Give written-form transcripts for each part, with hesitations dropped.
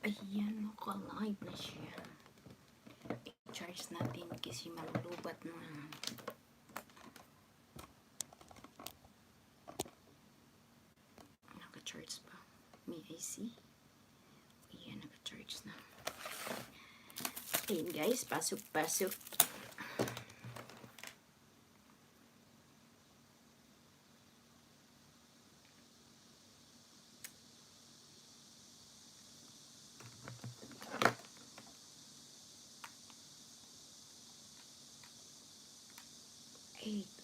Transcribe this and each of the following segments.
Ayan, naka-live na siya. I-charge natin kasi malulubat na. Naka-charge pa. May IC. Ayan, naka-charge na. Ayan guys, pasok-pasok.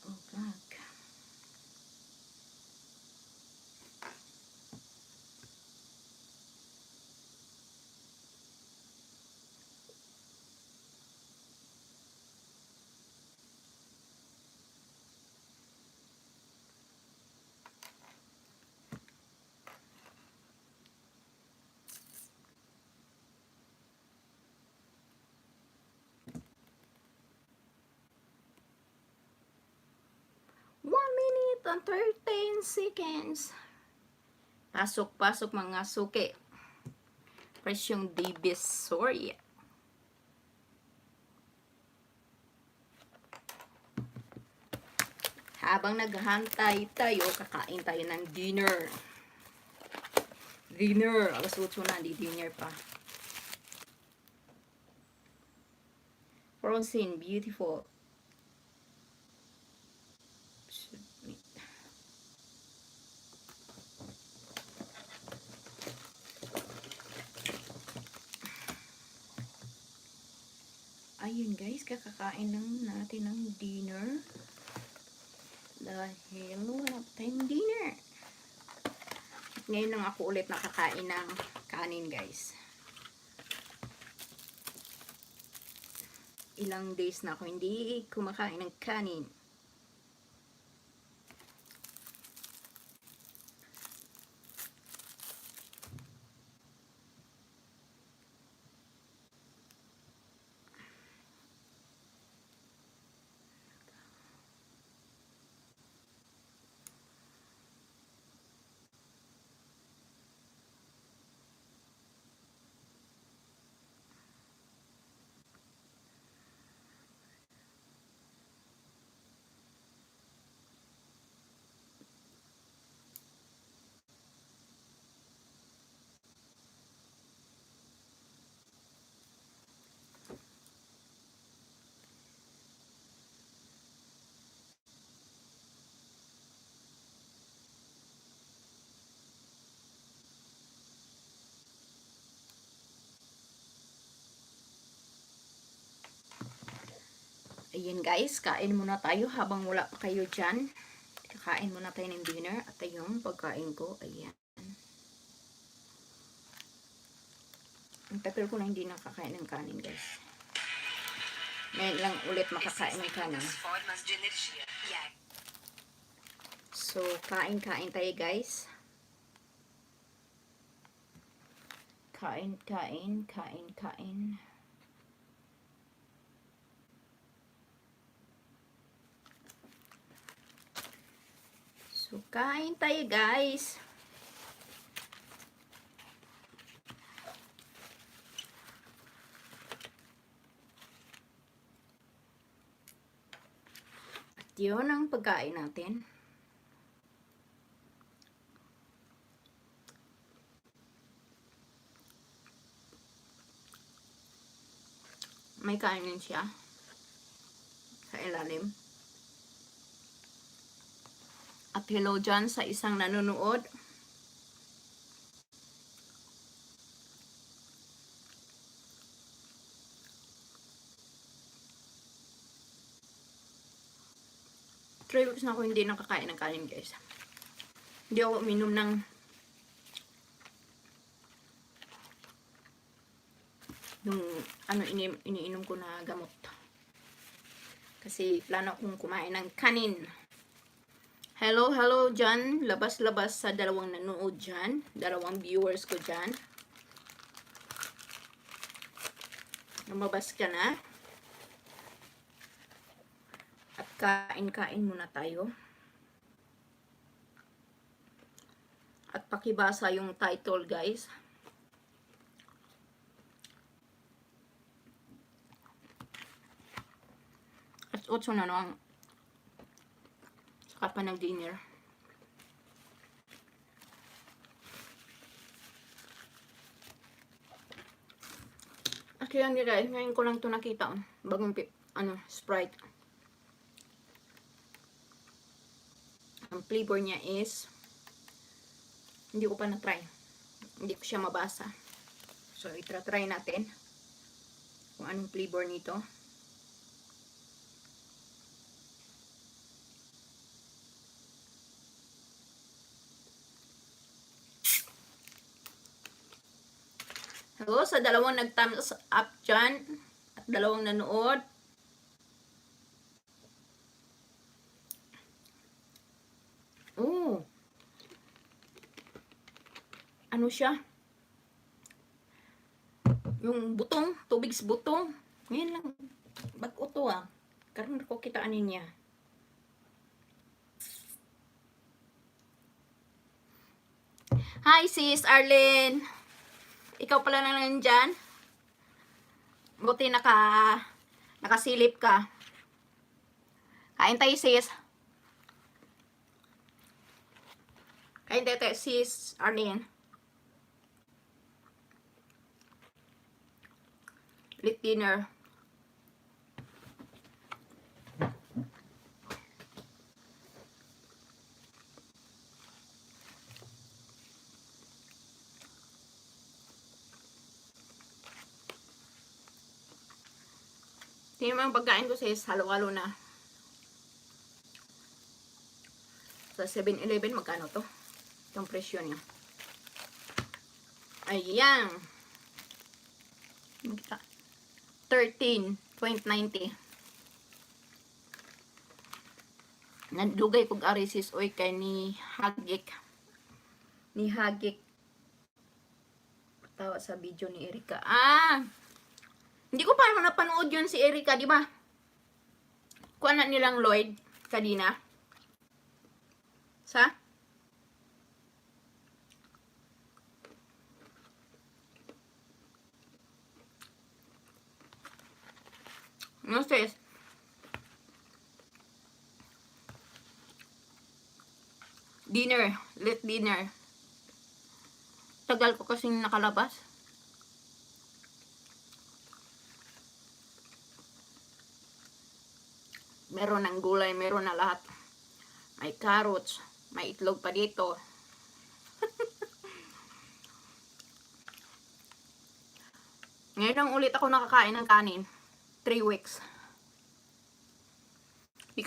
Oh God. Minute and 13 seconds. Pasok-pasok mga suki. Presyong Divisoria. Habang naghahantay tayo, kakain tayo ng dinner. Dinner. Alas 8 na, di dinner pa. Frozen, beautiful. Ayun guys, kakakain lang natin ng dinner. Dahil wala tayong dinner. Ngayon lang ako ulit nakakain ng kanin guys. Ilang days na ako hindi kumakain ng kanin. Ayan guys, kain muna tayo habang wala pa kayo dyan. Kakain muna tayo ng dinner. At yung pagkain ko, ayan. Ang tagal ko na hindi nakakain ng kanin guys. Ngayon lang ulit makakain ng kanin. So, kain-kain tayo guys. Kain. So, kain tayo guys. At yun ang pagkain natin. May kainin siya. Sa ilalim. At hello dyan sa isang nanonood. Three weeks na ako hindi nakakain ng kanin guys. Hindi ako uminom ng yung iniinom ko na gamot. Kasi plano kong kumain ng kanin. Hello dyan. Labas-labas sa dalawang nanood dyan. Dalawang viewers ko dyan. Lumabas ka na. At kain-kain muna tayo. At pakibasa yung title guys. 8 na no. Saka pa nag-dinner. Okay lang guys, ngayon ko lang to nakita. Bagong Sprite. Ang flavor niya is hindi ko pa na-try. Hindi ko siya mabasa. So, itra-try natin kung anong flavor nito. Hello sa dalawang nag-thumbs up dyan at dalawang nanood. Oh. Ano siya? Yung butong, tubig sa butong. Ngayon lang, bago to Karoon ko kitaanin niya. Hi sis Arlene. Ikaw pala na nandyan. Buti nakasilip ka. Kain tayo sis. Kain tayo sis Arlene. Late dinner. Tingnan mo yung pagkain ko sis, halo-halo na. Sa 7-Eleven, magkano to? Itong presyo niya. Ayan. Magkita. 13.90. Nandugay kog ari sis oy kay ni Hagik. Ni Hagik. Tawa sa video ni Erika. Hindi ko pa napanood yun si Erika, di ba? Kuha na nilang Lloyd kanina. Sa? No stress. Dinner. Late dinner. Tagal ko kasing nakalabas. Meron ng gulay, meron na lahat. May carrots, may itlog pa dito. Ngayon lang ulit ako nakakain ng kanin. 3 weeks. Di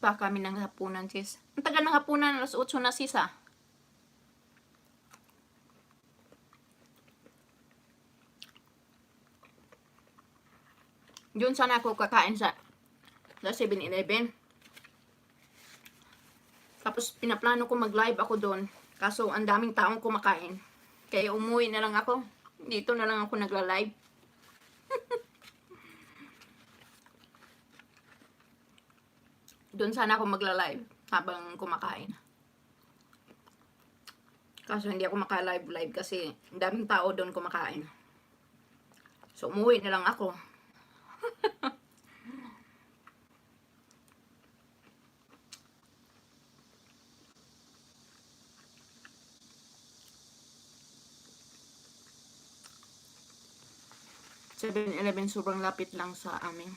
pa kami ng hapunan sis. Ang tagal ng hapunan, alas 8 na sis Yun sana ako kakain sa 7-Eleven. Tapos pinaplano ko mag-live ako doon. Kaso ang daming taong kumakain. Kaya umuwi na lang ako. Dito na lang ako nagla-live. Doon sana ako magla-live habang kumakain. Kaso hindi ako maka-live kasi ang daming tao doon kumakain. So umuwi na lang ako. Eleven sobrang lapit lang sa amin.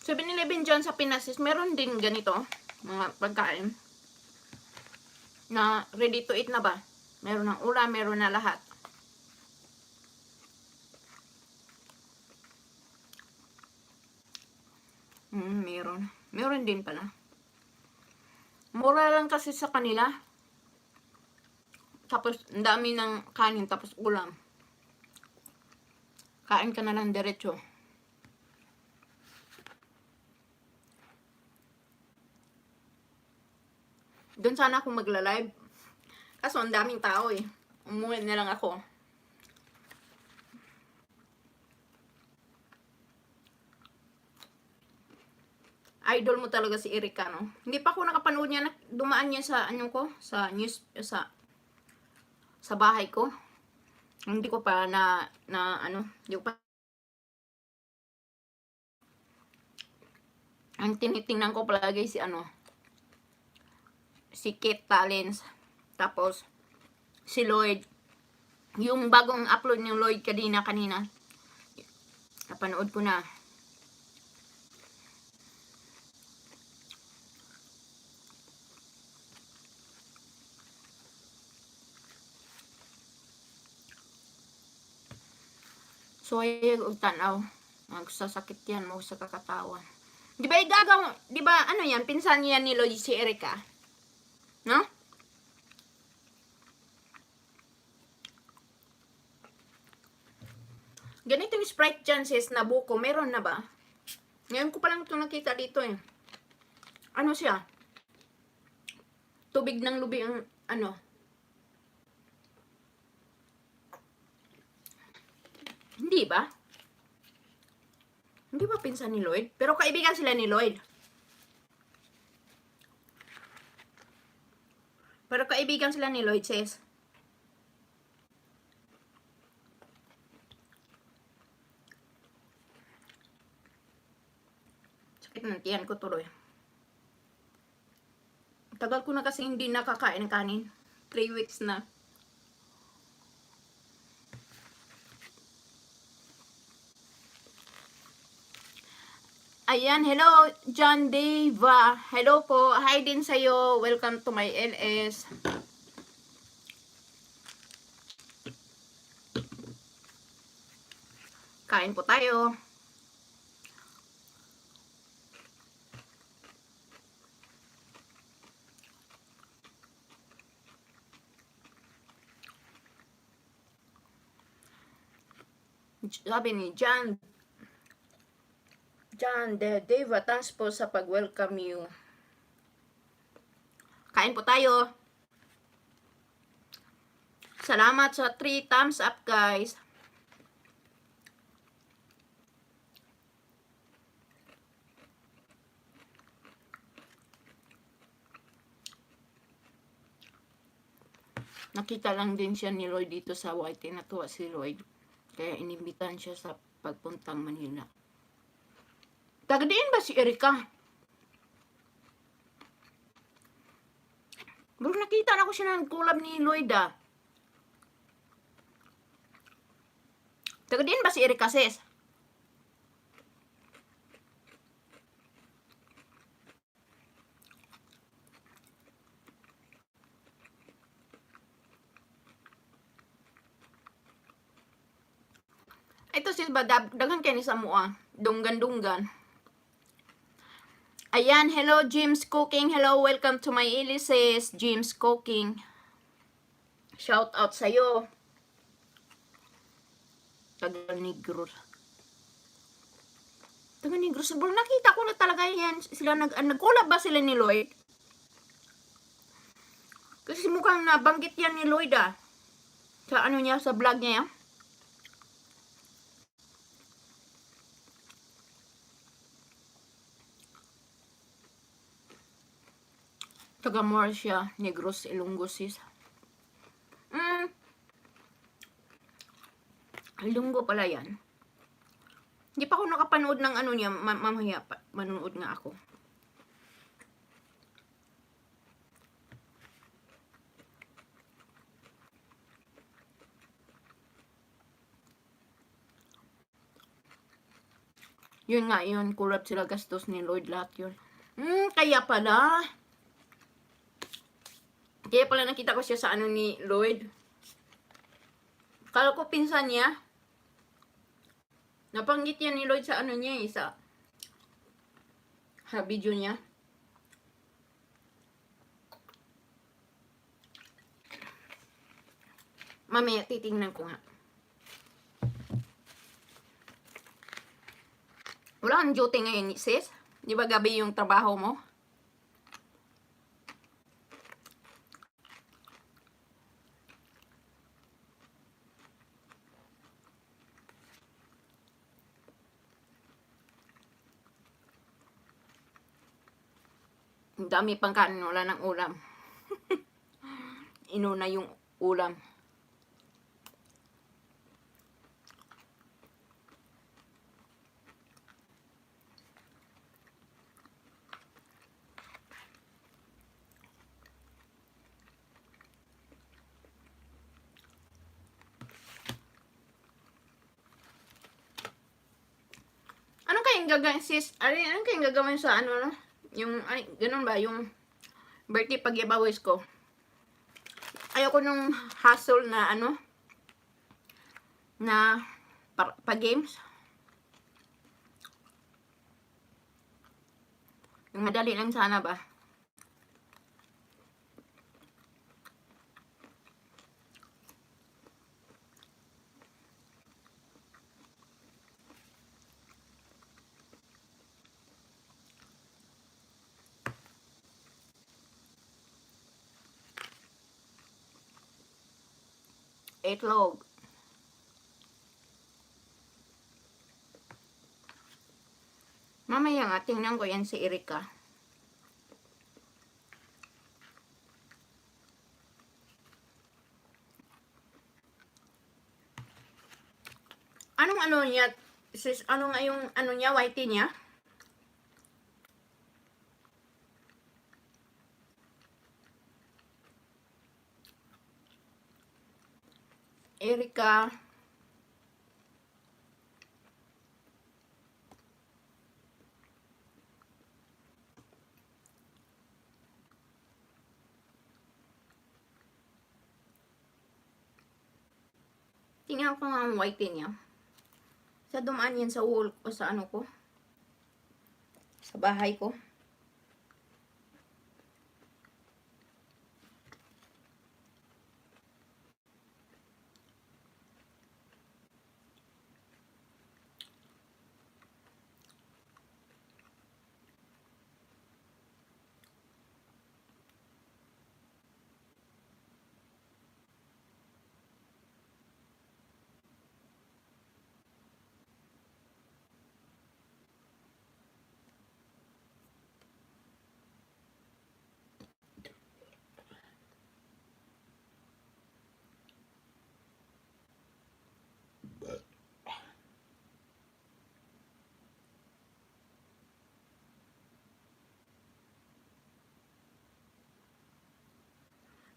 7-Eleven dyan sa Pinas is meron din ganito mga pagkain na ready to eat na ba? Meron ng ulam, meron na lahat. Meron din pala. Mura lang kasi sa kanila. Tapos ang dami ng kanin tapos ulam. Kain ka na lang diretso. Doon sana ako magla-live. Kaso ang daming tao Umuwi na lang ako. Idol mo talaga si Erika, no? Hindi pa ako nakapanood niya. Dumaan niya sa sa news, sa bahay ko. Hindi ko pa hindi ko pa Ang tinitingnan ko palagi si si Kate Talens. Tapos, si Lloyd. Yung bagong upload ni Lloyd kanina. Napanood ko na. So, ay tanaw. Magsasakit yan mo sa kakatawan. Di ba di ba ano yan, pinsan niya ni Lloyd si Erica? No? Ganitong Sprite chances na buko, meron na ba? Ngayon ko pa lang ito nakita dito eh. Ano siya? Tubig ng lubi ang Hindi ba? Hindi ba pinsan ni Lloyd? Pero kaibigan sila ni Lloyd. Pero kaibigan sila ni Lloyd, sis. Sakit ng tiyan ko tuloy. Tagal ko na kasi hindi nakakain ng kanin. 3 weeks na. Ayan, hello, John Deva. Hello po. Hi din sa'yo. Welcome to my LS. Kain po tayo. Sabi ni John Deva, thanks po sa pag-welcome you. Kain po tayo. Salamat sa 3 thumbs up, guys. Nakita lang din siya ni Lloyd dito sa White. Natuwa si Lloyd. Kaya inimbitan siya sa pagpuntang Manila. Tagadiin ba si Erica? Bro, nakita na ko siya ng collab ni Lloyd ah. Tagadiin ba si Erica, sis? Ito sis ba, daghan kayo ni Samoa. Dunggan-dunggan. Ayan, hello James Cooking. Hello, welcome to my Ilises. James Cooking. Shout out sa'yo. Taga-Negros. Taga-Negros. Bro, nakita ko na talaga yan. Sila nag-collab ba sila ni Lloyd? Kasi mukhang nabanggit yan ni Lloyd ah. Sa ano niya, sa vlog niya. Taga-Moor siya, Negros, Ilonggo sis. Ilonggo pala yan. Hindi pa ako nakapanood ng ano niya, mamaya pa, manonood nga ako. Yun nga yun, collab sila, gastos ni Lloyd lahat yun. Kaya pala. Kaya pala nakita ko siya sa ano ni Lloyd. Kala ko pinsan niya. Napanggit yan ni Lloyd sa ano niya eh, sa video niya. Mamaya titingnan ko nga. Wala kang duty ngayon, sis? Di ba gabi yung trabaho mo? Ang dami pang kanin, wala ng ulam. Inuna yung ulam. kayong gagawin, sis? Ano kayong gagawin sa ano, no? Yung, ay, ganun ba? Yung birthday pag-giveaways ko. Ayoko nung hassle na ano, na pa-games. Yung madali lang sana ba? Itlog. Mamaya nga, tingnan ko yan si Erika. Anong ano niya, sis, ano nga yung ano niya, whitey niya? Erika. Tingnan ko nga ang whitey niya. Sa dumaan yan sa wall ko, sa ano ko. Sa bahay ko.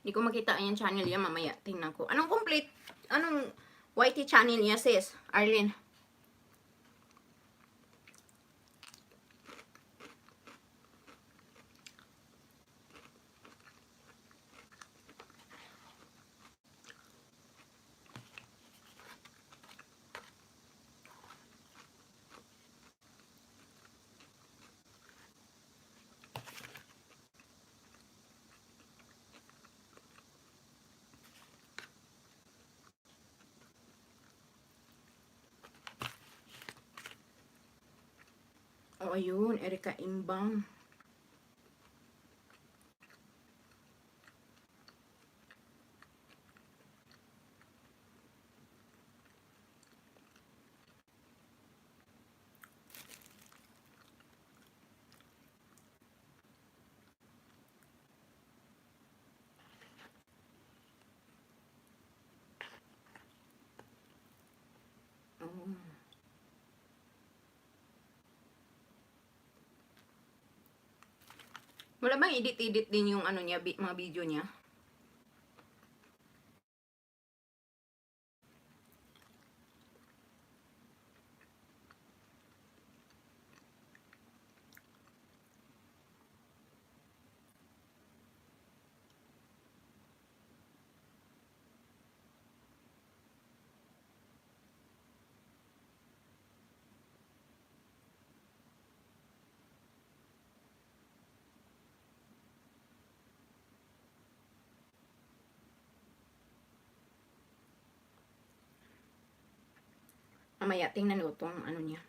Hindi ko makita yung channel niya mamaya. Tingnan ko. Anong complete? Anong whitey channel niya, sis? Arlene. Oh, ayun. Erika Imbang. Oh. Wala bang edit-edit din yung ano niya, mga video niya? Mamaya, tingnan ko itong ano niya.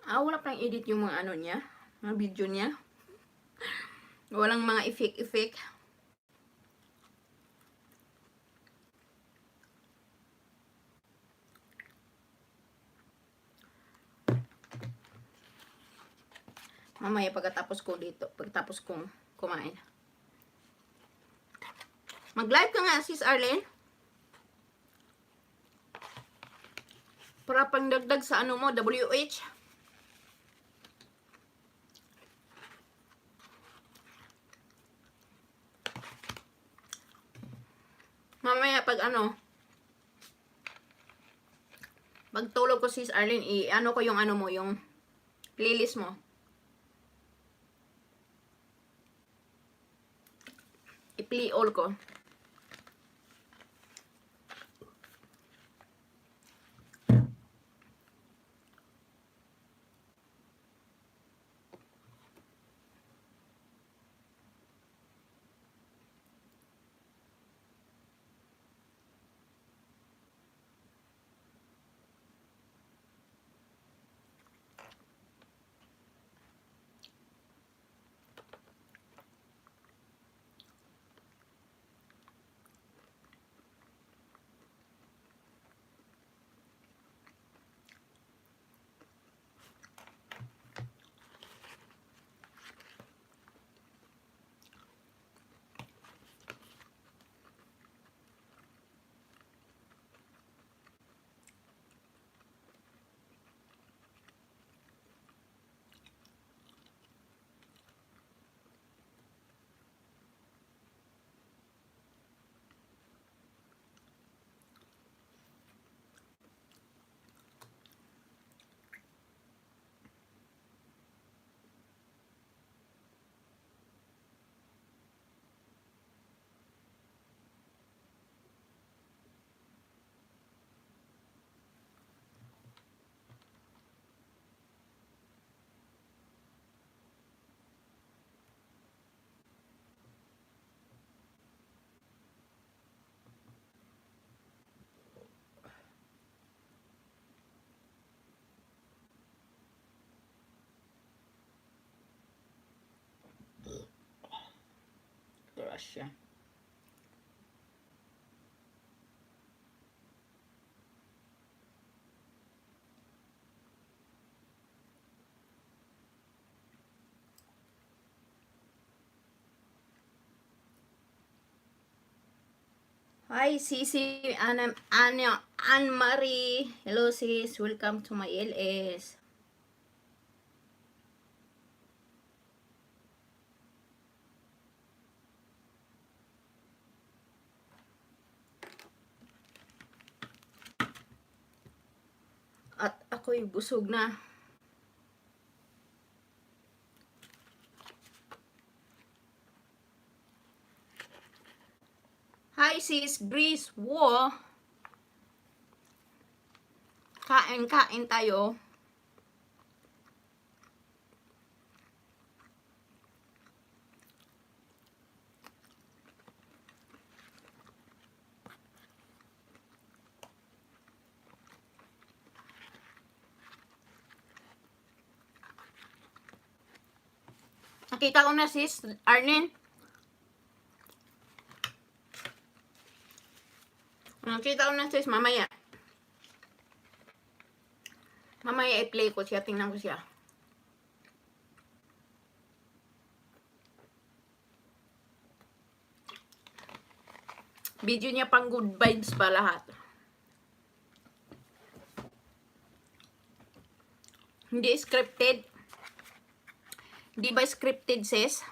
Wala pang edit yung mga ano niya, mga video niya. Walang mga effect-effect. Mamaya pagkatapos kong kumain. Mag-live ka nga, sis Arlene. Para pang dagdag sa ano mo, WH. Mamaya pag ano, magtulog ko sis Arlene, ano ko yung ano mo, yung playlist mo. I-play all ko. Russia. Hi, Sisi, Anne-Marie. Hello, sis. Welcome to my LS. At ako'y busog na. Hi, sis. Grease. Wo. Kain tayo. Nakita ko na, sis Arlene. Nakita ko na, sis. Mamaya. Mamaya i-play ko siya. Tingnan ko siya. Video niya pang good vibes pa lahat. Hindi scripted. Di ba scripted, sis?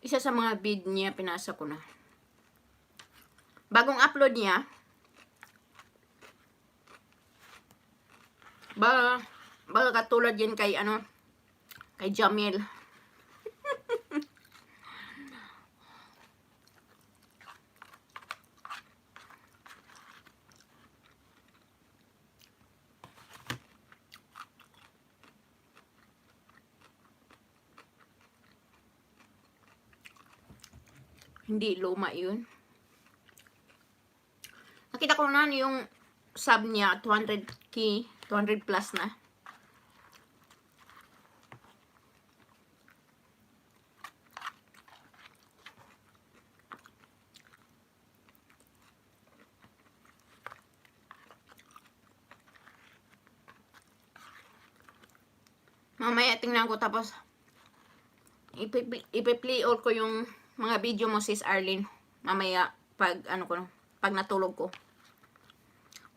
Isa sa mga vid niya, pinasa ko na. Bagong upload niya. Baga katulad yan kay kay Jamil. Hindi luma yun. Nakita ko na yung sub niya, 200k, 200 plus na. Mamaya tingnan ko tapos ipi-play all ko yung mga video mo, sis Arlene. Mamaya pag ano ko, pag natulog ko.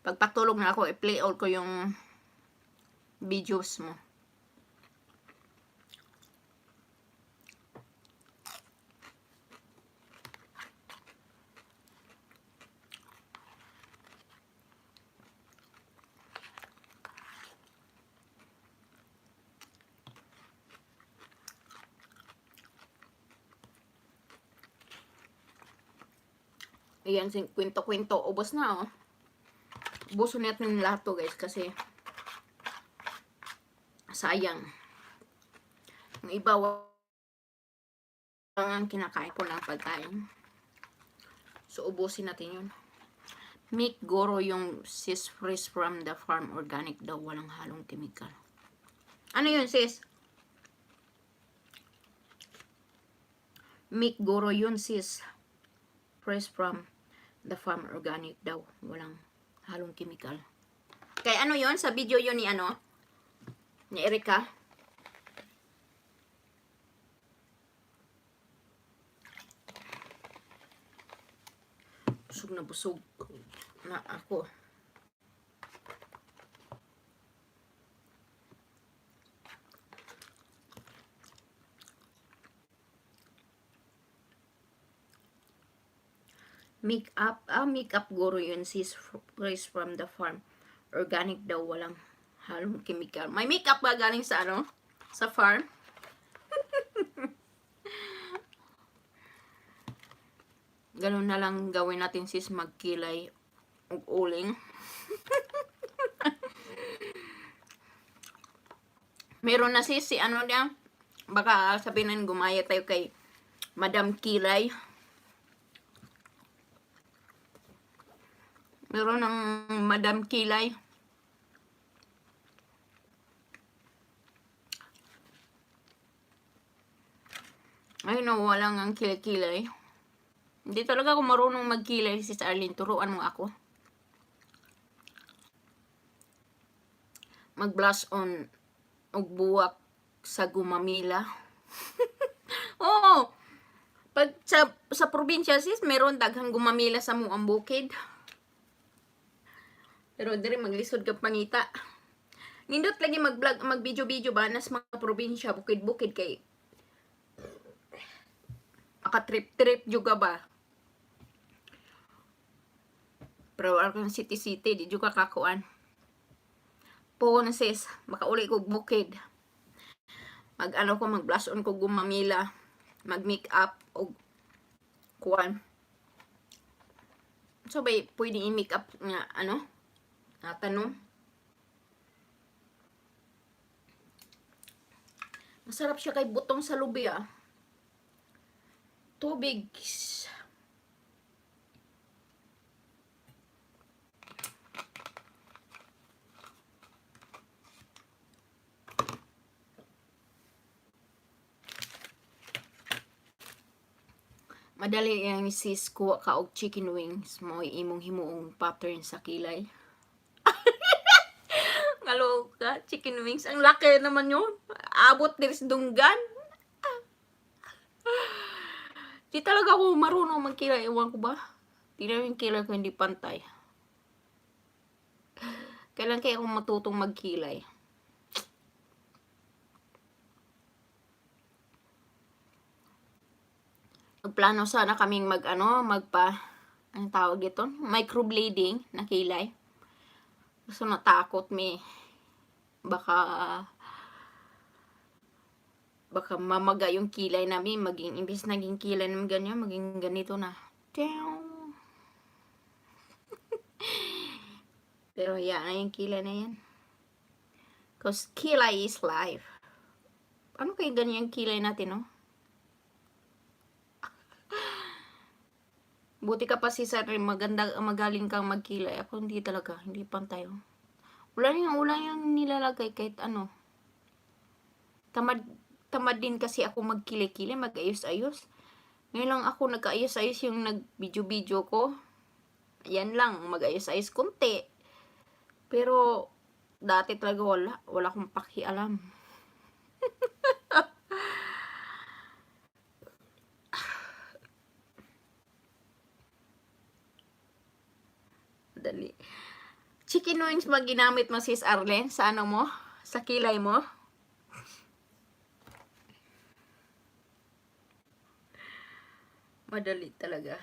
Pag patulog na ako, i-play all ko yung videos mo. Ayan, kwento-kwento. Ubos na, oh. Ubusin natin lahat to, guys, kasi sayang. Yung iba, ang kinakain ko lang pagkain. So, ubusin natin yun. Mick Goro yung sis fresh from the farm, organic daw, walang halong chemical. Ano yun, sis? Mick Goro yun, sis. Fresh from the farm, organic daw, walang halong chemical. Kaya ano yun? Sa video yun ni ano? Ni Erika. Busog na busog na ako. Makeup Guru yun, sis, fresh from the farm. Organic daw, walang halong chemical. May makeup ba galing sa ano? Sa farm? Ganun na lang gawin natin, sis, magkilay ug uling. Meron na, sis, si ano niya, baka sabihin na gumaya tayo kay Madam Kilay. Meron ng Madam Kilay. Ay, nawala nga ang kilay-kilay. Hindi talaga ako marunong magkilay, sis Arlene. Turuan mo ako. Mag-blush on og buwak sa gumamila. Oo. Pag sa probinsya, sis, meron daghang gumamila sa muang bukid. Pero diri maglisod ka pangita. Nindot lagi mag-vlog, mag-video-video ba nas mga probinsya, bukid-bukid kay makatrip-trip juga ba. Pero ang city-city, di juga kakuan. Po na, sis, makauli ko bukid. Mag-ano ko, mag-blush on ko gumamila. Mag-make up o kuan. So, bay, pwede i-make up nga, ano? Tanong. Masarap siya kay butong sa lubi, ah. Tubig. Madali yang sis kuha ka og chicken wings mo imong himuong pattern sa kilay. Ngalo ka, chicken wings. Ang laki naman yun. Abot diri sa dunggan. Di talaga ako marunong magkilay. Ewan ko ba? Di na yung kilay ko hindi pantay. Kailan kaya akong matutong magkilay? Magplano sana kaming anong tawag ito? Microblading na kilay. Gusto natakot me. Baka mamaga yung kilay namin. Imbis naging kilay namin ganyan, maging ganito na. Pero yan na yung kilay na yan. Because kilay is life. Ano kayo ganyan kilay natin, no? Buti ka pa si Sir, maganda, magaling kang magkilay. Ako hindi talaga, hindi pantay. Wala yung nilalagay kahit ano. Tamad din kasi ako magkilay-kilay, mag-ayos-ayos. Ngayon lang ako nag-ayos-ayos yung nag-video-video ko. Yan lang, mag-ayos-ayos konti. Pero, dati talaga wala akong pakialam. Dali. Chicken wings ba ginamit mo, sis Arlen? Sa ano mo? Sa kilay mo? Madali talaga.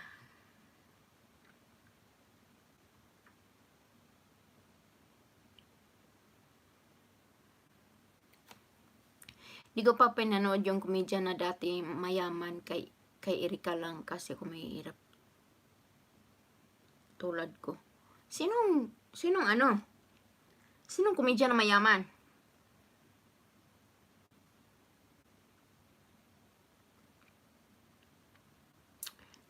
Di ko pa pinanood yung komedya na dati mayaman kay Erika lang kasi kung mahihirap. Tulad ko. Sinong ano? Sinong komedya na mayaman?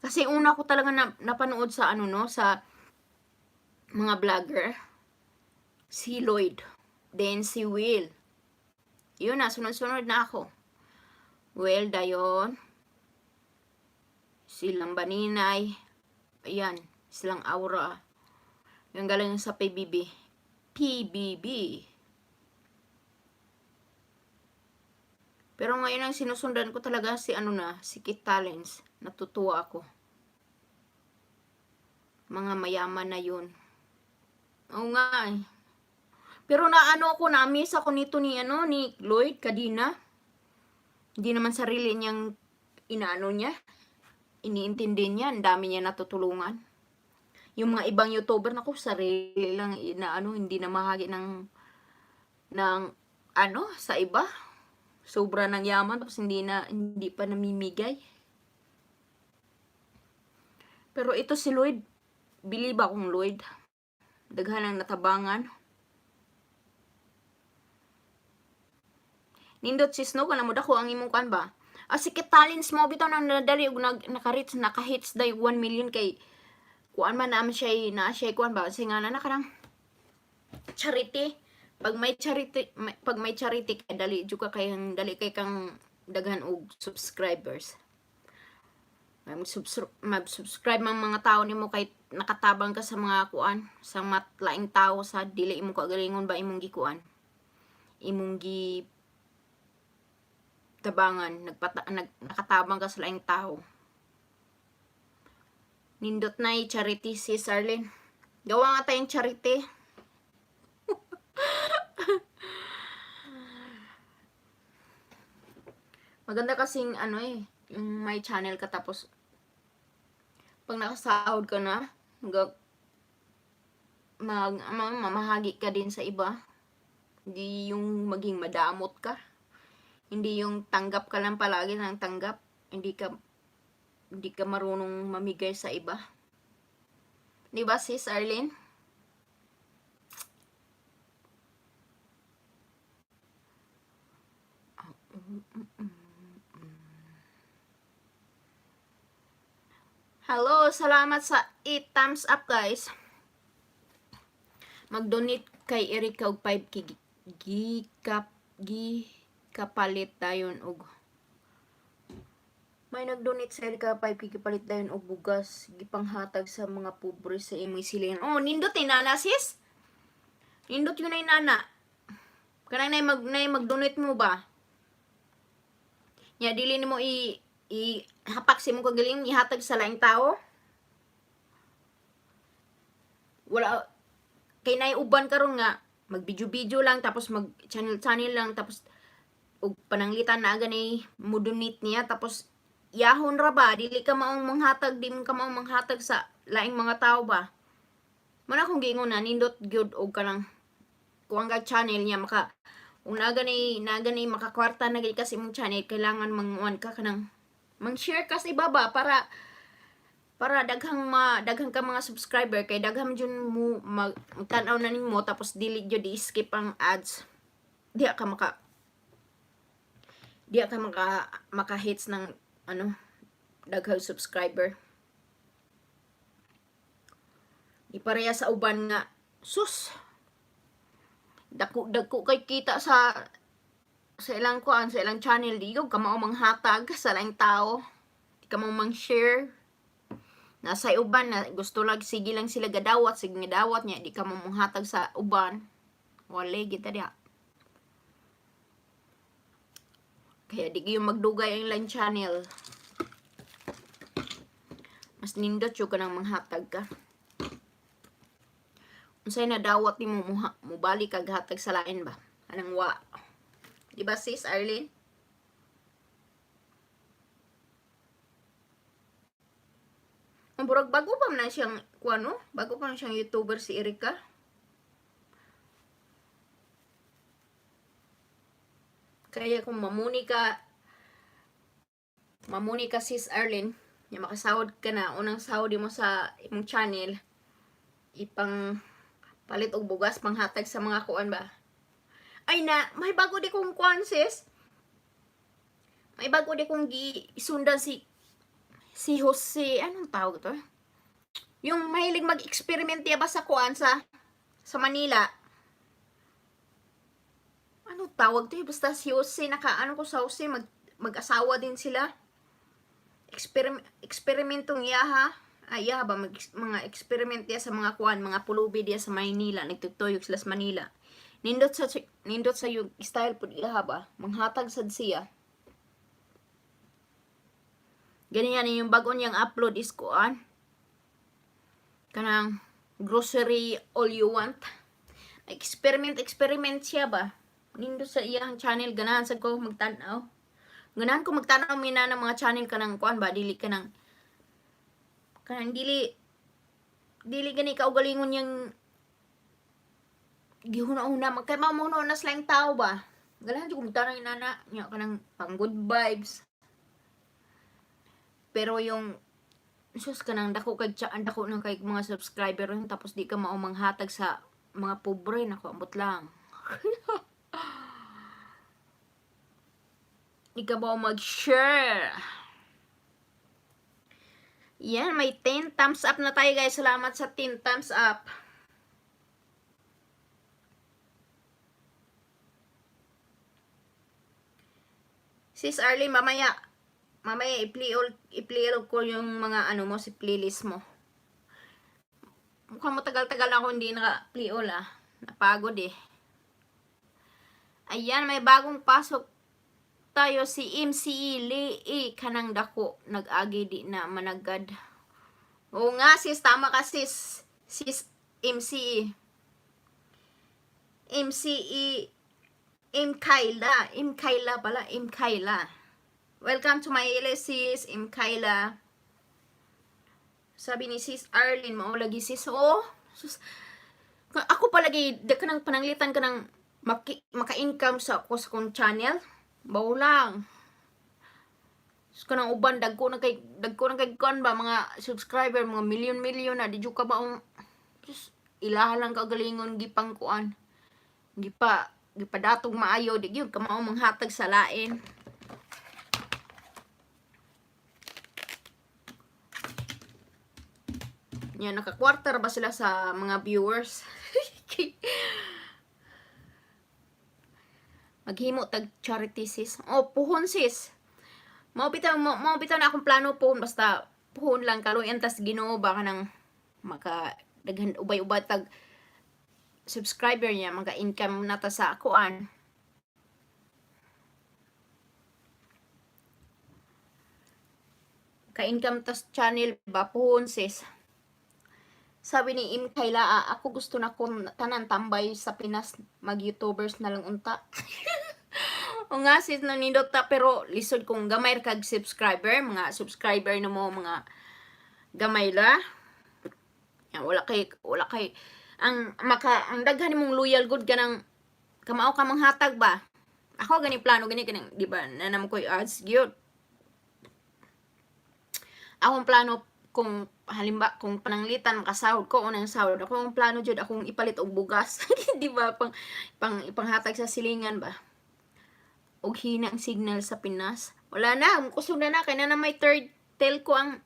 Kasi una ko talaga napanood sa ano no, sa mga vlogger. Si Lloyd. Then si Will. Yun na, sunod-sunod na ako. Will, dayon. Silang Baninay. Ayan, silang Aura. Yung galing sa PBB. Pero ngayon ang sinusundan ko talaga si ano na, si Kit Talents. Natutuwa ako. Mga mayaman na yun. Oo nga eh. Pero na-miss ako nito ni Lloyd Cadena. Hindi naman sarili niyang inaano niya. Iniintindi niya, ang dami niya natutulungan. Yung mga ibang YouTuber nako sarili lang hindi na mahagi ng sa iba. Sobra ng yaman tapos hindi pa namimigay. Pero ito si Lloyd, believe akong Lloyd. Daghan ang natabangan. Nindot si Snow kana mo dako ang imong kan ba? Si Kit Talents mo bitaw nang nadali og naka-hits day 1 million kay kuan man naman siya kuan ba singana na kanang charity. Pag may charity kay dali kay kang daghan og subscribers. Mag-subscribe mang mga tao nimo kay nakatabang ka sa mga kuan sa matlaing tao sa dili imo kagalingon ba imong gikuan. Imong gi tabangan, nakatabang ka sa laing tao. Nindot na charity si Arlen. Gawa nga tayong charity. Maganda kasing yung may channel ka tapos pag nakasahod ka na, mamahagi ka din sa iba. Hindi yung maging madamot ka. Hindi yung tanggap ka lang palagi ng tanggap. Hindi ka marunong mamigay sa iba. Di ba, sis Arlene? Hello, salamat sa 8 thumbs up, guys. Mag-donate kay Erika og 5 kapalit dayon og may nag-donate sa Erika 5 kapalit dayon og bugas gipanghatag sa mga pobre sa imong silingan. Oh, nindot ni nana sis. Nindot yun ay nana. Kanang nay mag-donate mo ba? Nya dili nimo hapak si mo kagaling ihatag sa laing tao. Wala kay nay uban karon nga mag-video lang tapos mag-channel lang tapos og pananglitan na gani mo donate niya tapos yahon ra ba dili ka maong manghatag sa laing mga tao ba. Mana kung giingon na nindot gyud og kanang kuang channel niya maka una gani makakwarta na gid kasi imong channel kailangan manguan ka kanang mang-share ka sa iba ba para daghang ka mga subscriber kay daghang jud mo magtan-aw na nimo tapos dili jud i-skip ang ads. Di ka maka hits ng daghang subscriber. Ipareha sa uban nga, sus, dako kay kita sa ilang kuan, sa ilang channel, di ka mao manghatag sa laing tao. Di ka mao mang-share. Nasa uban na gusto lang, sige lang sila gadawat, sige gadawat niya, di ka mao manghatag sa uban. Wala kita diha. Kaya di kayo magdugay ang ilang channel. Mas nindot yung ka nang manghatag ka. Unsay nadawat ni mo balik kag hatag sa lain ba? Anang wa? Di ba sis Arlene? Ang burag bago pa na siyang kuano? Bago pa na siyang YouTuber si Erika. Kaya kung mamuni ka sis Arlene, yung makasahod ka na, unang sahod mo sa imong channel, ipang palit og bugas panghatag sa mga kuan ba. Ay na, may bago di kong kuan sis. May bago di kong gisundan si Jose, anong tawag to? Yung mahilig mag-experiment ba sa kuan sa Manila. Ano tawag to? Basta si Jose, ano ko sa Jose, mag-asawa din sila. Eksperimentong iyaha. Ay, iyaha ba? Mga experiment diya sa mga kuan, mga pulubi diya sa Maynila. Nagtutuyok sila sa Manila. Nindot sa yung style po iyaha ba? Manghatag sad siya. Ganyan yung bago niyang upload is kuan. Kanang grocery all you want. Experiment siya ba? Nindot sa iyang channel, ganahan sa ko magtanaw. Ganahan ko magtanaw mina ng mga channel kanang kuan ba, dili kanang dili gani ka ugalingon yang gihuna-una magkay mamuno na slang tao ba. Ganahan ko magtanaw inana nya kanang pang good vibes. Pero yung sus kanang dako nang kay mga subscriber rin, tapos di ka mao manghatag sa mga pobre, nako ambot lang. Di ka ba mag-share? Yan, may 10 thumbs up na tayo guys. Salamat sa 10 thumbs up. Sis Arlene, mamaya i-play ko yung mga ano mo, si playlist mo. Mukhang matagal-tagal ako hindi naka-play all ah. Napagod eh. Ayan, may bagong pasok tayo si MCE Lee kanang dako nag-agi di na managad. Oo nga sis, tama ka sis MCE Kayla pala. Welcome to my sis Kayla. Sabi ni sis Arlene mao lagi sis. Oh sus, ako palagi kanang pananglitan kanang maka-income sa kong channel. Baw lang. So, kanang uban, dagko na kay kuan ba, mga subscriber, mga milyon na, di ka ba, ilaha lang kagalingon, gipang kuan. Gipadatong maayo, di yun, kamao manghatag sa lain. Yan, nakakwarter ba sila sa mga viewers? Maghimo tag charity sis. Oh, puhon sis. Mao bitaw na akong plano puhon, basta puhon lang karon entas Ginoo ba kanang maka daghan ubay-ubay tag subscriber niya, mga income nata sa kuan. Ka-income tas channel ba puhon sis. Sabi ni Kayla, ako gusto na kung tanan tambay sa Pinas, mag-YouTubers na lang unta. O nga sis, nanindot ta, pero lisod kung gamay kag subscriber, mga subscriber na mo, mga gamay la. Yan, wala kay ang daghan mong loyal good kanang kamao ka manghatag ba. Ako gani plano gani kanang di ba nanam ko ads gyud. Akong plano kung halimbawa kung pananglitan makasahod ko unang sahod ako, ang plano jud akong ipalit og bugas. Di ba ipanghatag sa silingan ba. Og hina ang signal sa Pinas. Wala na, kusog na kay na may third telco ang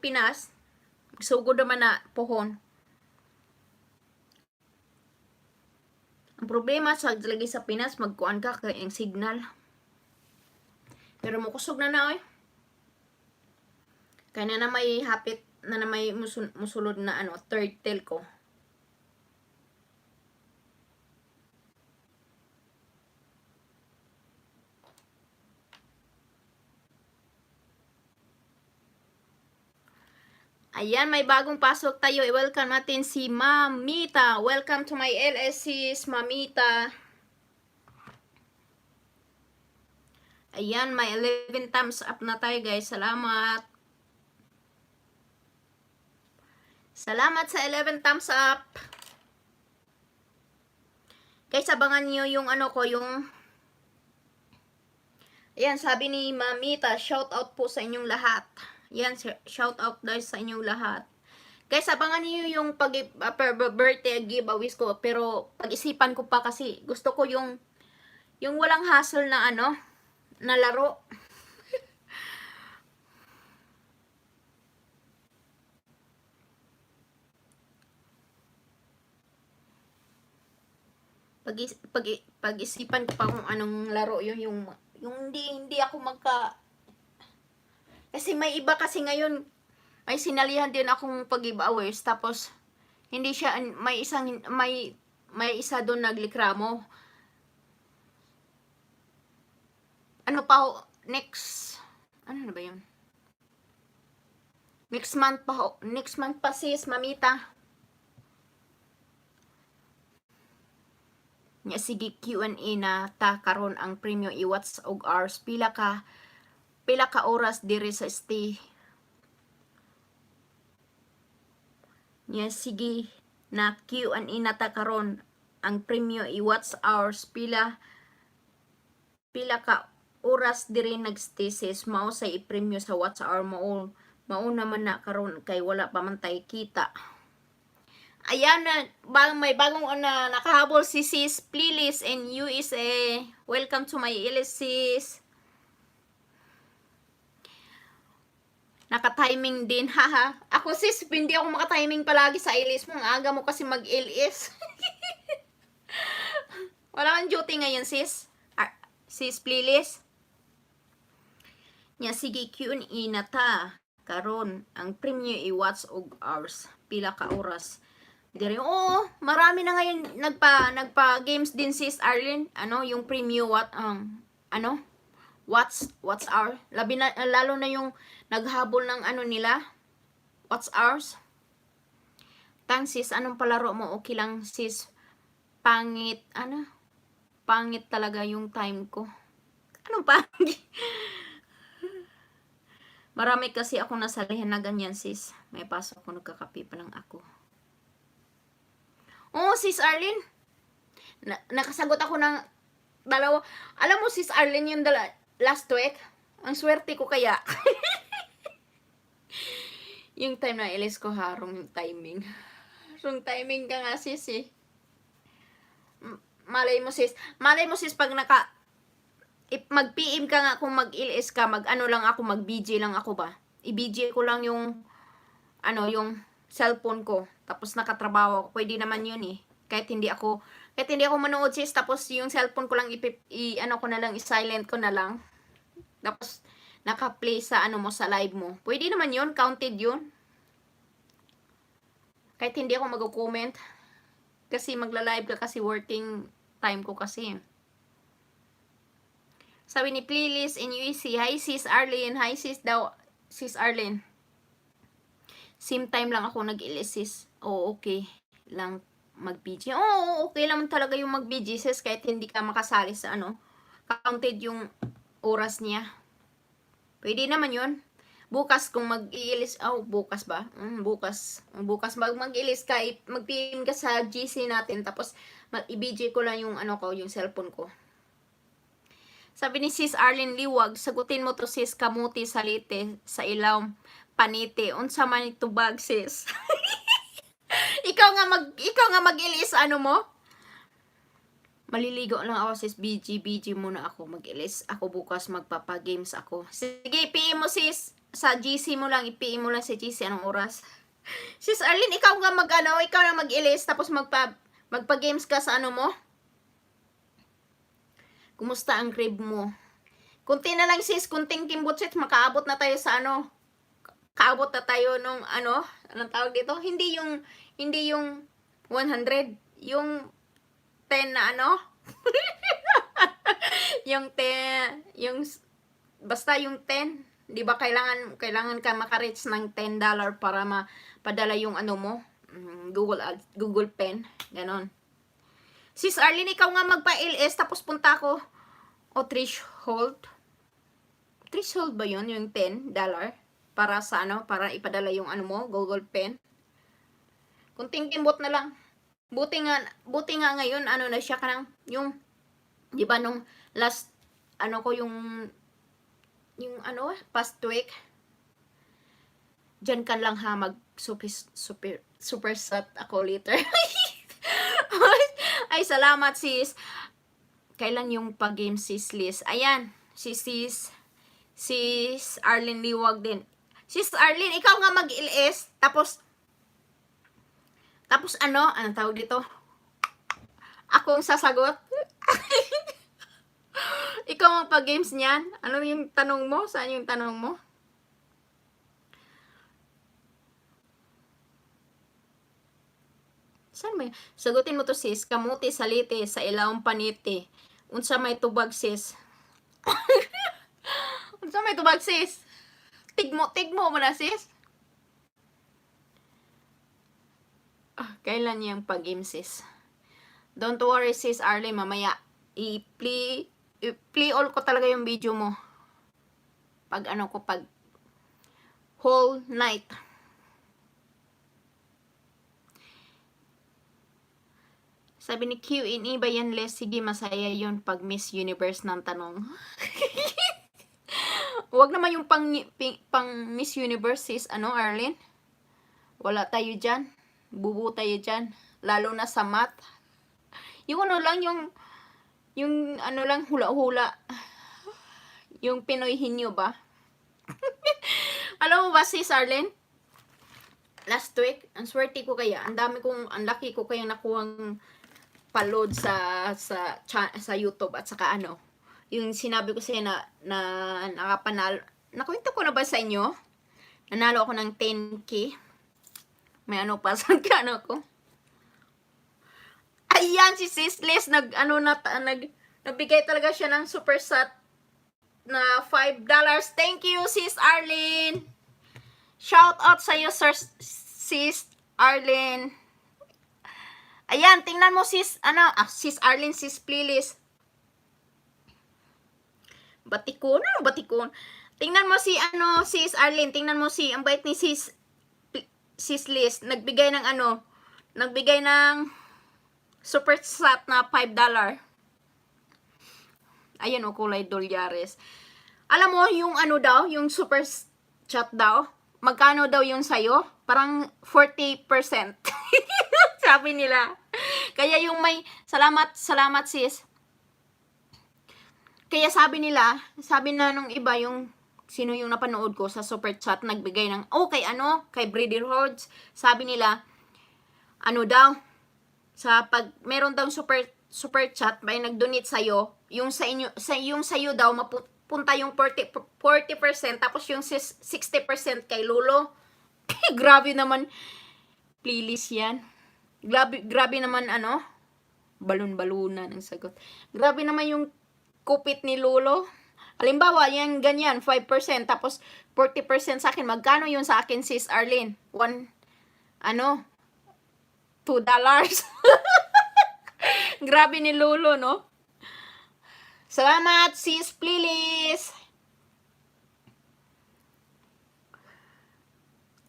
Pinas. Sugod naman na pohon. Ang problema sa lagi sa Pinas, magkuan ka kay ang signal. Pero mukusog na eh. Kaya na may hapit na may musulod na third telco. Ayan, may bagong pasok tayo. I-welcome natin si Mamita. Welcome to my LSCs, Mamita. Ayan, may 11 thumbs up na tayo, guys. Salamat. Salamat sa 11 thumbs up. Guys, abangan nyo yung yung... Ayan, sabi ni Mamita, shout out po sa inyong lahat. Yan, shout out guys sa inyong lahat. Guys, abangan niyo yung birthday giveaways ko, pero pag-isipan ko pa kasi gusto ko yung walang hassle na na laro. Pag-isipan ko pa kung anong laro yung hindi ako kasi may iba kasi ngayon, may sinalihan din akong pag-giveaways, tapos hindi siya, may isa doon naglikramo. Ano pa ho, next na ba yun? Next month pa sis, Mamita. Nya sige Q&A na ta karon ang premium i-watch og hours pila ka oras diri sa stay. Nya sige na Q&A na ta karon ang premium i-watch hours pila ka oras diri nagstay sis, mao sa i-premium sa watch hour mao naman na karon kay wala pa man tay kita. Ayan na, may bagong nakahabol si sis Plilis in USA. Welcome to my sis. Naka-timing din, haha. Ako sis, hindi ako maka-timing palagi sa ilis mo. Ang aga mo kasi mag-ilis. Wala kang duty ngayon sis. Sis Plilis. Nya sige Q&A na ta. Karon ang premium i-watch og hours. Pila ka oras. Dire, marami na ngayon nagpa-games din sis Arlene. Yung premium watch hour. Lalo na yung naghabol ng nila. Watch hours. Tang sis, anong palaro mo? Okay lang sis. Pangit talaga yung time ko. Anong pangit? Marami kasi ako nasalihan na ganyan sis. May pasok ko, nagkakape pa lang ako. Sis Arlene, nakasagot ako ng dalawa. Alam mo sis Arlene, yung last week, ang swerte ko kaya. Yung time na ilis ko, harong yung timing. Harong timing ka nga sis eh. Malay mo sis pag mag-PM ka nga kung mag-ilis ka, lang ako, mag-BJ lang ako ba. I-BJ ko lang yung cellphone ko. Tapos nakatrabaho ako. Pwede naman yun eh. Kahit hindi ako manood sis. Tapos yung cellphone ko lang i-silent ko na lang. Tapos naka-play sa sa live mo. Pwede naman yun. Counted yun. Kahit hindi ako mag-comment. Kasi magla-live ka kasi working time ko kasi. Sabi ni Playlist in UEC. Hi sis Arlene. Hi sis daw. Sis Arlene. Same time lang ako nag-ilis sis. Okay lang mag-BG. Okay lang talaga yung mag-BG sis kahit hindi ka makasali sa counted yung oras niya. Pwede naman yun. Bukas kung mag-iilis, bukas ba? Bukas mag-iilis ka, mag-PM ka sa GC natin, tapos i-BG ko lang yung yung cellphone ko. Sabi ni sis Arlene Liwag, sagutin mo to sis kamuti salite sa ilaw panite. Unsa man itubag sis? ikaw nga mag-ilis mo? Maliligo lang ako sis, BG muna ako, mag-ilis. Ako bukas magpapa-games ako. Sige, PM mo sis. Sa GC mo lang, i-PM mo lang sa GC anong oras. Sis Arlene, ikaw nga ikaw na mag-ilis tapos magpa-games ka sa mo? Kumusta ang crib mo? Kunti na lang sis, kunting kimbot sis, makaabot na tayo sa ano, kaabot na tayo nung ano, anong tawag dito? Hindi yung 100, yung 10 na ano, yung 10, basta yung 10, di ba kailangan ka maka-reach ng $10 para mapadala yung ano mo, Google Pen, ganon. Sis Arlene, ikaw nga magpa-LS, tapos punta ko, o threshold ba yun, yung $10, para sa ano, para ipadala yung ano mo, Google Pen. Kunting kimbot na lang. Buti nga ngayon, ano na siya, kanang, yung, di ba nung last, ano ko, yung ano, past week, dyan ka lang ha, super sat ako later. Ay, salamat sis. Kailan yung pag-game sis Liz? Ayan, sis Arlene Liwag din. Sis Arlene, ikaw nga mag-LS, tapos anong tawag dito? Akong sasagot. Ikaw ang pag-games niyan. Ano yung tanong mo? Saan yung tanong mo? Saan ba yun? Sagutin mo to sis. Kamuti salite sa ilawang paniti. Unsa may tubag sis? Unsa may tubag sis? Tigmo mo na sis. Kailan yung pag-game sis? Don't worry sis Arlene, mamaya i-play all ko talaga yung video mo. Pag whole night. Sabi ni Q&A ba yan, Les? Sige, masaya yun pag Miss Universe ng tanong. Huwag naman yung pang Miss Universe, sis, Arlene? Wala tayo dyan. Bubu tayo dyan. Lalo na sa math. Yung ano lang, yung ano lang, hula-hula. Yung Pinoy hinyo ba? Alam mo ba, sis Arlene? Last week, ang swerte ko kaya, ang laki ko kaya nakuhang palod sa YouTube at saka yung sinabi ko sa'yo na nakapanalo. Nakwento ko na ba sa inyo? Nanalo ako ng 10K. May pa sa ko. Ayan, si Sis Liz, nagbigay talaga siya ng super sat na $5. Thank you, Sis Arlene. Shout out sa iyo, Sis Arlene. Ayan, tingnan mo sis, Sis Arlene, Sis Plilis. Batikon. Tingnan mo Sis Arlene, tingnan mo ang bait ni Sis Liz, nagbigay ng super sat na $5. Ayan kulay dolyares. Alam mo, yung yung super chat daw, magkano daw yung sayo? Parang 40%. Sabi nila. Kaya yung may, salamat sis. Kaya sabi na nung iba, sino yung napanood ko sa super chat, nagbigay ng, kay Brady Rhodes, sabi nila, daw, pag meron daw super chat, may nag-donate sa'yo, yung sa'yo daw, mapunta yung 40%, tapos yung 60% kay Lolo. Grabe naman, please yan. Grabe naman, balon-balunan ang sagot. Grabe naman yung kupit ni Lolo. Halimbawa, yan ganyan, 5%, tapos 40% sa akin. Magkano yun sa akin, Sis Arlene? $2. Grabe ni Lolo, no? Salamat, Sis Plilis.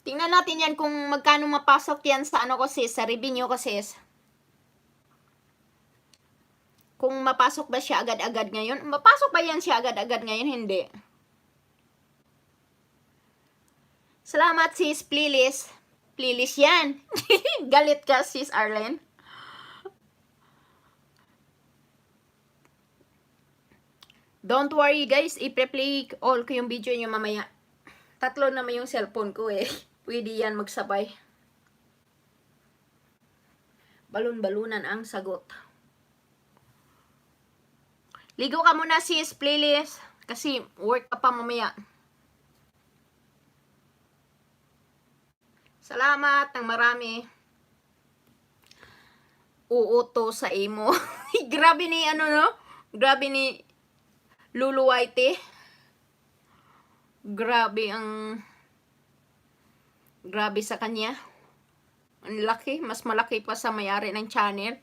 Tingnan natin yan kung magkano mapasok yan sa ko sis, sa revenue ko sis. Kung mapasok ba siya agad-agad ngayon? Mapasok ba yan siya agad-agad ngayon? Hindi. Salamat sis, Plilis. Plilis yan. Galit ka sis Arlene. Don't worry guys, i-play all ko yung video nyo mamaya. 3 naman yung cellphone ko eh. Pwede yan magsabay. Balon-balunan ang sagot. Ligo ka muna sis, playlist. Kasi work ka pa mamaya. Salamat ng marami. Uuto sa imo. Grabe ni ano no? Grabe ni Lulu Whitey. Grabe sa kanya. Ang laki, mas malaki pa sa may-ari ng channel.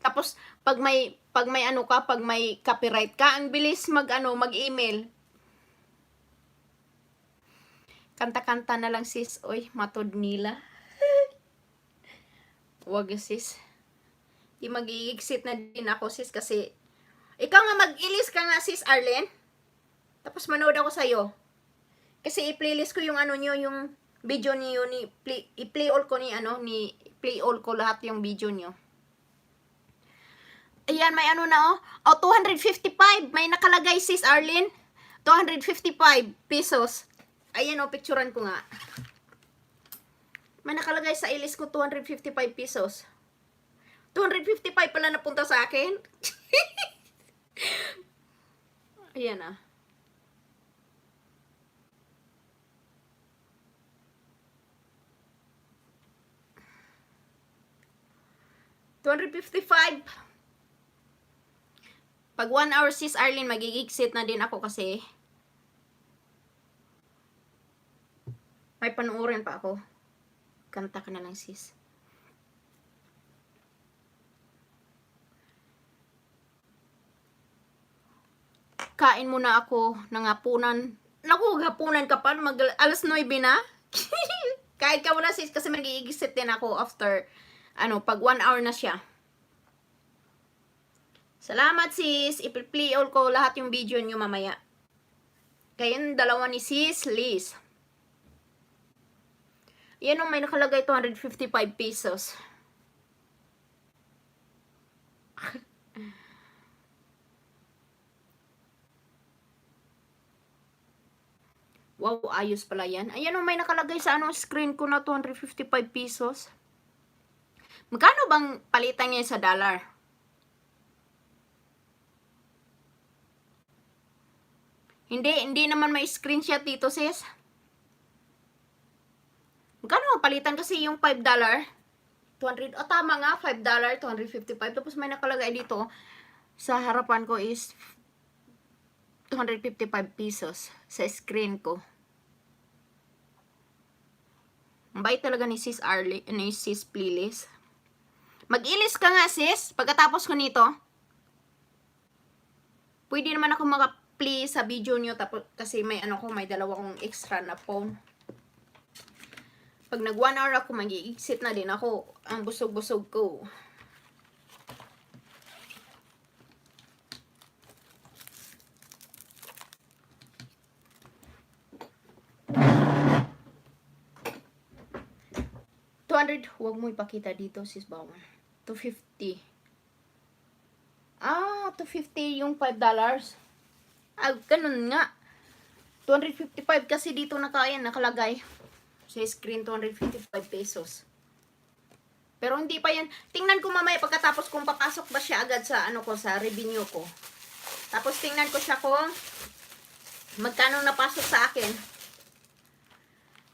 Tapos pag may ano ka, pag may copyright ka, ang bilis mag-email. Kanta-kanta na lang sis. Oy, matod nila. Wag sis. Di mag-i-exit na din ako sis kasi ikaw nga mag-ilis ka nga sis Arlen. Tapos manood ako sa'yo. Kasi i-playlist ko yung ano nyo, yung video niyo ni i-play all ko play all ko lahat yung video nyo. Ayan, may ano na oh. Oh, 255. May nakalagay sis Arlen. 255 pesos. Ayan oh, picturean ko nga. May nakalagay sa ilis ko 255 pesos. 255 pala napunta sa akin. Ayan ah. $255. Pag 1 hour sis Arlene, magigixit na din ako kasi may panuorin pa ako. Kanta ka na lang sis. Kain muna ako ng hapunan. Naku, hapunan ka pa. Alas 9 na. Kain ka muna sis kasi mag-iigsit din ako after pag 1 hour na siya. Salamat sis. I-play all ko lahat yung video nyo mamaya. Kayong dalawa ni sis Liz. Yan may nakalagay 255 pesos. Wow, ayos pala yan. Ayan may nakalagay sa screen ko na 255 pesos. Magkano bang palitan niya sa dollar? Hindi naman may screenshot dito, sis. Magkano palitan kasi yung $5? 200, tama nga, $5, 255. Tapos may nakalagay dito, sa harapan ko is 255 pesos sa screen ko. Ang bait talaga ni sis Arlie, ni sis Playlist. Mag-ilis ka nga, sis. Pagkatapos ko nito, pwede naman ako maka-play sa video nyo tapos, kasi may may dalawa kong extra na phone. Pag nag 1 hour ako, mag-i-exit na din ako. Ang busog-busog ko. $200, huwag mo ipakita dito, sis Bawang. $250. $250 yung $5. Ganun nga. 255 kasi dito nakalagay. Sa screen, 255 pesos. Pero hindi pa yan. Tingnan ko mamaya pagkatapos kung papasok ba siya agad sa sa revenue ko. Tapos tingnan ko siya kung magkano napasok sa akin.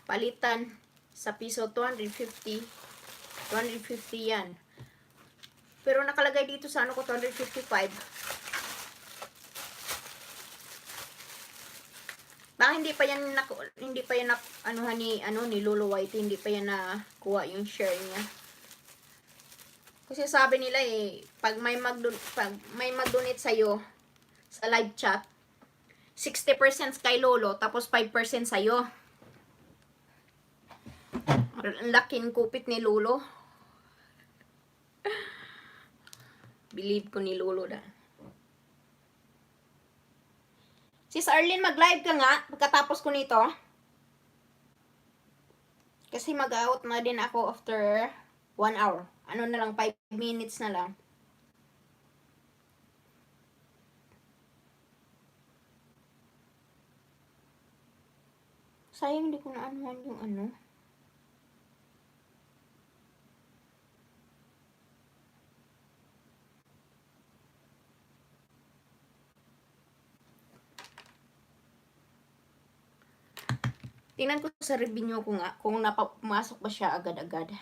Palitan sa piso 250. 250 yan. Pero nakalagay dito sa ko 255. Baka hindi pa yan ni Lolo White, hindi pa yan nakuha yung share niya. Kasi sabi nila pag may mag-donate sa'yo sa live chat, 60% kay Lolo, tapos 5% sa'yo. Ang laking kupit ni Lolo. Believe ko ni Lolo na. Sis Arlene, mag-live ka nga pagkatapos ko nito. Kasi mag-out na din ako after 1 hour. Na lang, 5 minutes na lang. Sayang hindi ko na yung Tingnan ko sa review ko nga kung pumasok ba siya agad-agad.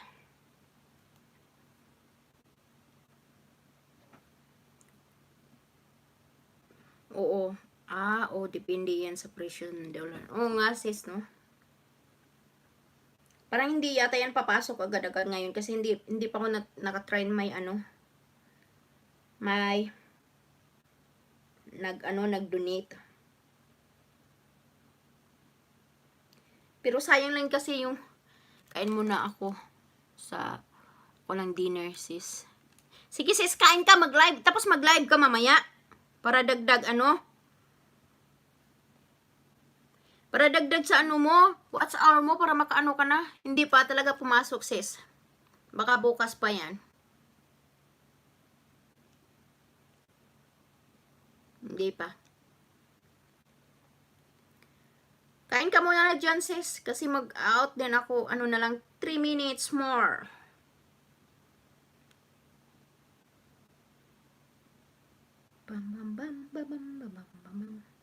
Oo. Depende yan sa presyo ng dollar. Oo nga sis, no? Parang hindi yata yan papasok agad-agad ngayon kasi hindi pa ako nakatry may nag-donate. Pero sayang lang kasi yung kain muna ako sa walang dinner, sis. Sige sis, kain ka, mag-live. Tapos mag-live ka mamaya. Para dagdag para dagdag sa mo, what's hour mo, para makaano ka na. Hindi pa talaga pumasok, sis. Baka bukas pa yan. Hindi pa. Kain ka muna na dyan, sis. Kasi mag-out din ako, na lang, 3 minutes more. Bam, bam, bam, bam, bam, bam, bam, bam.